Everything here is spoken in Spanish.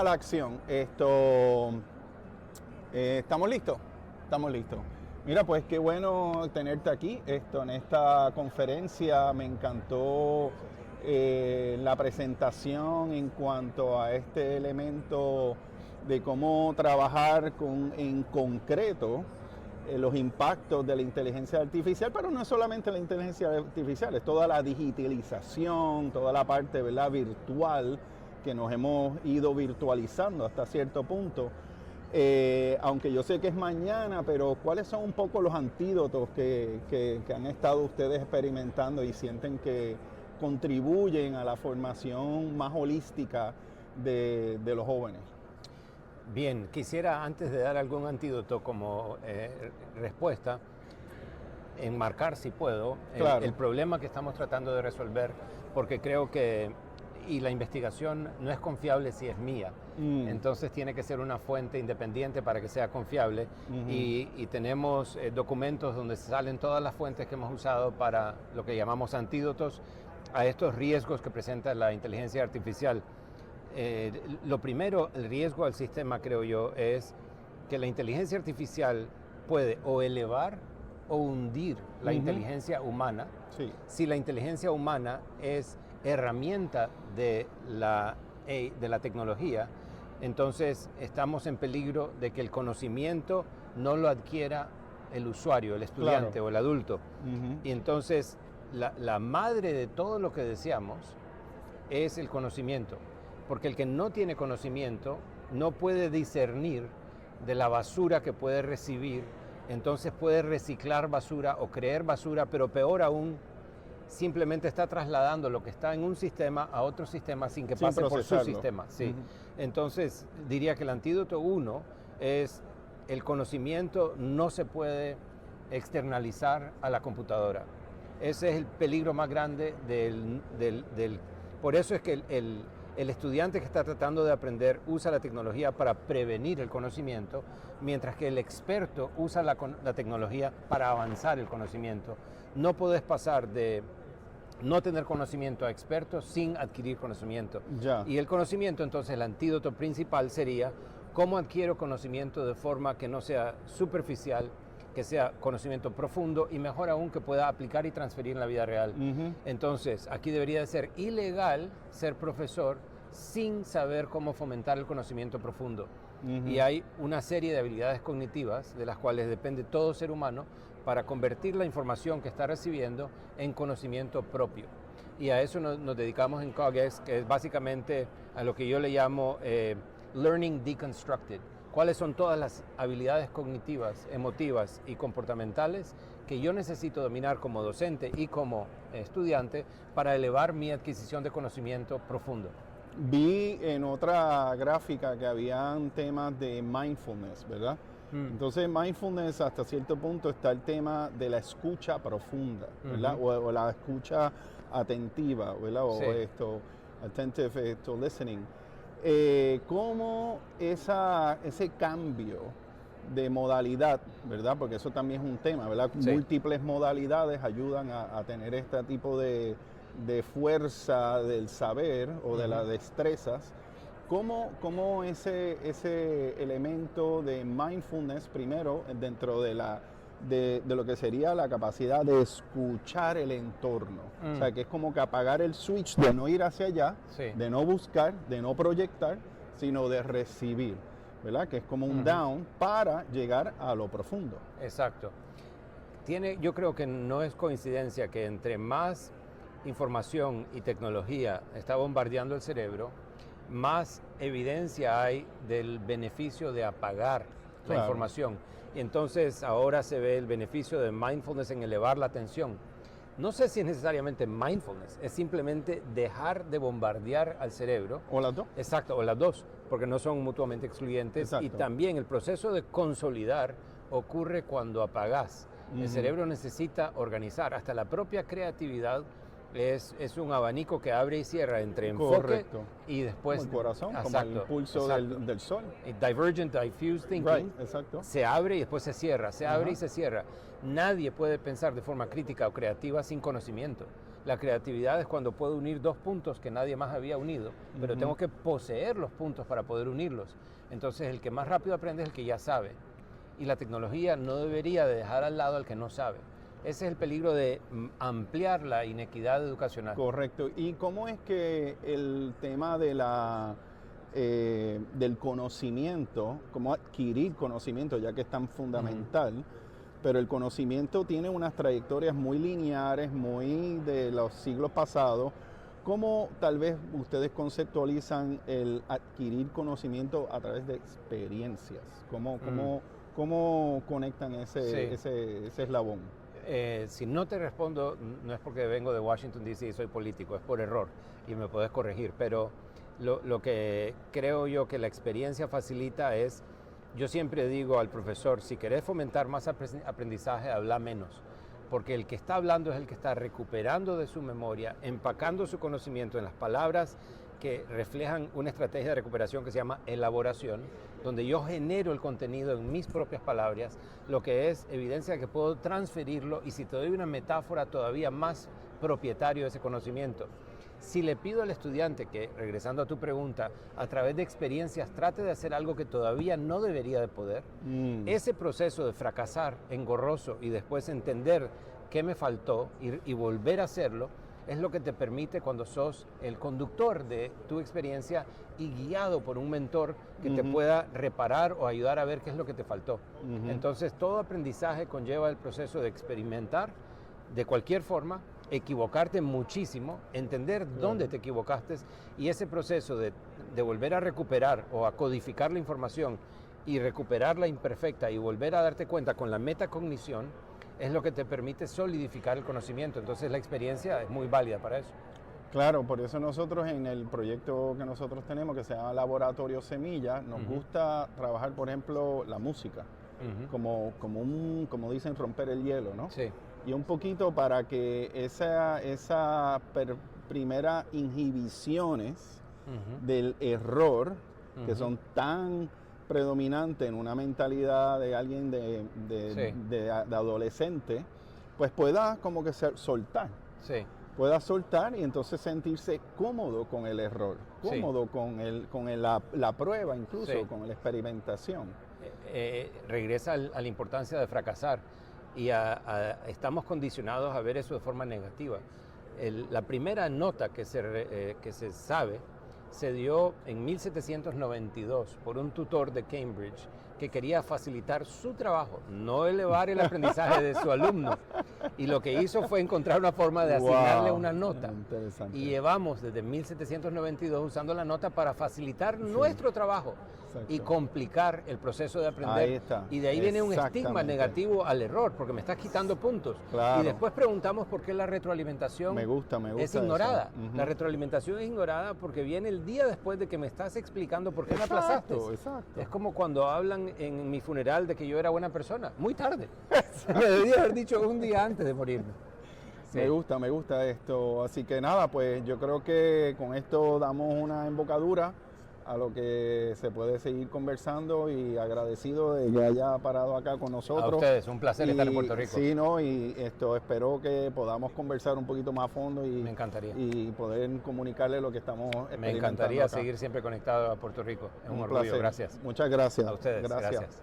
la acción. ¿Estamos listos? Estamos listos. Mira, pues qué bueno tenerte aquí en esta conferencia. Me encantó la presentación en cuanto a este elemento de cómo trabajar en concreto los impactos de la inteligencia artificial, pero no es solamente la inteligencia artificial, es toda la digitalización, toda la parte, ¿verdad?, virtual, que nos hemos ido virtualizando hasta cierto punto. Aunque yo sé que es mañana, pero ¿cuáles son un poco los antídotos que han estado ustedes experimentando y sienten que contribuyen a la formación más holística de los jóvenes? Bien, quisiera antes de dar algún antídoto como respuesta, enmarcar si puedo Claro. el problema que estamos tratando de resolver, porque creo que y la investigación no es confiable si es mía. Entonces tiene que ser una fuente independiente para que sea confiable. Y tenemos documentos donde salen todas las fuentes que hemos usado para lo que llamamos antídotos a estos riesgos que presenta la inteligencia artificial. Lo primero, el riesgo al sistema, creo yo, es que la inteligencia artificial puede o elevar o hundir la inteligencia humana. Sí. Si la inteligencia humana es herramienta de la tecnología, entonces estamos en peligro de que el conocimiento no lo adquiera el usuario, el estudiante, claro, o el adulto. Y entonces la madre de todo lo que deseamos es el conocimiento, porque el que no tiene conocimiento no puede discernir de la basura que puede recibir, entonces puede reciclar basura o creer basura, pero peor aún, simplemente está trasladando lo que está en un sistema a otro sistema sin que pase por su sistema. Sí. Entonces, diría que el antídoto uno es el conocimiento no se puede externalizar a la computadora. Ese es el peligro más grande por eso es que el estudiante que está tratando de aprender usa la tecnología para prevenir el conocimiento, mientras que el experto usa la tecnología para avanzar el conocimiento. No puedes pasar de no tener conocimiento a experto sin adquirir conocimiento. Ya. Y el conocimiento, entonces, el antídoto principal sería cómo adquiero conocimiento de forma que no sea superficial, que sea conocimiento profundo y mejor aún que pueda aplicar y transferir en la vida real. Entonces, aquí debería de ser ilegal ser profesor sin saber cómo fomentar el conocimiento profundo. Y hay una serie de habilidades cognitivas de las cuales depende todo ser humano para convertir la información que está recibiendo en conocimiento propio. Y a eso nos dedicamos en CogX, que es básicamente a lo que yo le llamo Learning Deconstructed. ¿Cuáles son todas las habilidades cognitivas, emotivas y comportamentales que yo necesito dominar como docente y como estudiante para elevar mi adquisición de conocimiento profundo? Vi en otra gráfica que habían temas de mindfulness, ¿verdad? Entonces, mindfulness hasta cierto punto está el tema de la escucha profunda, ¿verdad? O la escucha atentiva, ¿verdad? O Sí. attentive listening. ¿Cómo ese cambio de modalidad, ¿verdad? Porque eso también es un tema, ¿verdad? Sí. Múltiples modalidades ayudan a tener este tipo de fuerza del saber o de las destrezas. ¿Cómo ese elemento de mindfulness, primero, dentro de lo que sería la capacidad de escuchar el entorno? O sea, que es como que apagar el switch de no ir hacia allá, de no buscar, de no proyectar, sino de recibir, ¿verdad? Que es como un down para llegar a lo profundo. Exacto. Yo creo que no es coincidencia que entre más información y tecnología está bombardeando el cerebro, más evidencia hay del beneficio de apagar la información. Y entonces ahora se ve el beneficio de mindfulness en elevar la atención. No sé si es necesariamente mindfulness, es simplemente dejar de bombardear al cerebro. ¿O las dos? Exacto, o las dos, porque no son mutuamente excluyentes. Exacto. Y también el proceso de consolidar ocurre cuando apagas. El cerebro necesita organizar, hasta la propia creatividad es un abanico que abre y cierra entre enfoque y después... Como el corazón, exacto, como el impulso del sol. Divergent, diffuse thinking, exacto. se abre y después se cierra, se abre y se cierra. Nadie puede pensar de forma crítica o creativa sin conocimiento. La creatividad es cuando puedo unir dos puntos que nadie más había unido, pero tengo que poseer los puntos para poder unirlos. Entonces el que más rápido aprende es el que ya sabe. Y la tecnología no debería de dejar al lado al que no sabe. Ese es el peligro de ampliar la inequidad educacional. Correcto. ¿Y cómo es que el tema de del conocimiento, cómo adquirir conocimiento, ya que es tan fundamental, pero el conocimiento tiene unas trayectorias muy lineares, muy de los siglos pasados? ¿Cómo tal vez ustedes conceptualizan el adquirir conocimiento a través de experiencias? ¿Cómo conectan ese eslabón? Si no te respondo, no es porque vengo de Washington, D.C. y soy político, es por error y me puedes corregir, pero lo que creo yo que la experiencia facilita es, yo siempre digo al profesor, si querés fomentar más aprendizaje, habla menos, porque el que está hablando es el que está recuperando de su memoria, empacando su conocimiento en las palabras que reflejan una estrategia de recuperación que se llama elaboración, donde yo genero el contenido en mis propias palabras, lo que es evidencia de que puedo transferirlo, y si te doy una metáfora, todavía más propietario de ese conocimiento. Si le pido al estudiante que, regresando a tu pregunta, a través de experiencias trate de hacer algo que todavía no debería de poder, ese proceso de fracasar engorroso y después entender qué me faltó y volver a hacerlo, es lo que te permite cuando sos el conductor de tu experiencia y guiado por un mentor que te pueda reparar o ayudar a ver qué es lo que te faltó. Entonces, todo aprendizaje conlleva el proceso de experimentar de cualquier forma, equivocarte muchísimo, entender dónde te equivocaste, y ese proceso de volver a recuperar o a codificar la información y recuperarla imperfecta y volver a darte cuenta con la metacognición es lo que te permite solidificar el conocimiento. Entonces la experiencia es muy válida para eso. Claro, por eso nosotros en el proyecto que nosotros tenemos, que se llama Laboratorio Semilla, nos gusta trabajar, por ejemplo, la música, como dicen, romper el hielo, ¿no? Sí. Y un poquito para que esa primera inhibiciones del error, que son tan predominantes en una mentalidad de alguien de adolescente, pues pueda como que soltar. Sí. Pueda soltar y entonces sentirse cómodo con el error, cómodo con la prueba, incluso con la experimentación. Regresa a la importancia de fracasar, y estamos condicionados a ver eso de forma negativa. La primera nota que se sabe se dio en 1792 por un tutor de Cambridge que quería facilitar su trabajo, no elevar el aprendizaje de su alumno. Y lo que hizo fue encontrar una forma de asignarle una nota. Y llevamos desde 1792 usando la nota para facilitar nuestro trabajo. Exacto. Y complicar el proceso de aprender. Ahí está. Y de ahí viene un estigma negativo al error, porque me estás quitando puntos. Claro. Y después preguntamos por qué la retroalimentación me gusta es ignorada. La retroalimentación es ignorada porque viene el día después de que me estás explicando por qué me aplazaste. Exacto. Es como cuando hablan en mi funeral de que yo era buena persona. Muy tarde. Me debería haber dicho un día antes de morirme. Sí. Me gusta esto. Así que nada, pues yo creo que con esto damos una embocadura a lo que se puede seguir conversando, y agradecido de que haya parado acá con nosotros. A ustedes, un placer estar en Puerto Rico. Sí, y espero que podamos conversar un poquito más a fondo me encantaría. Y poder comunicarle lo que estamos experimentando. Me encantaría acá. seguir siempre conectado a Puerto Rico. Es un orgullo. Placer. Gracias. Muchas gracias. A ustedes. Gracias.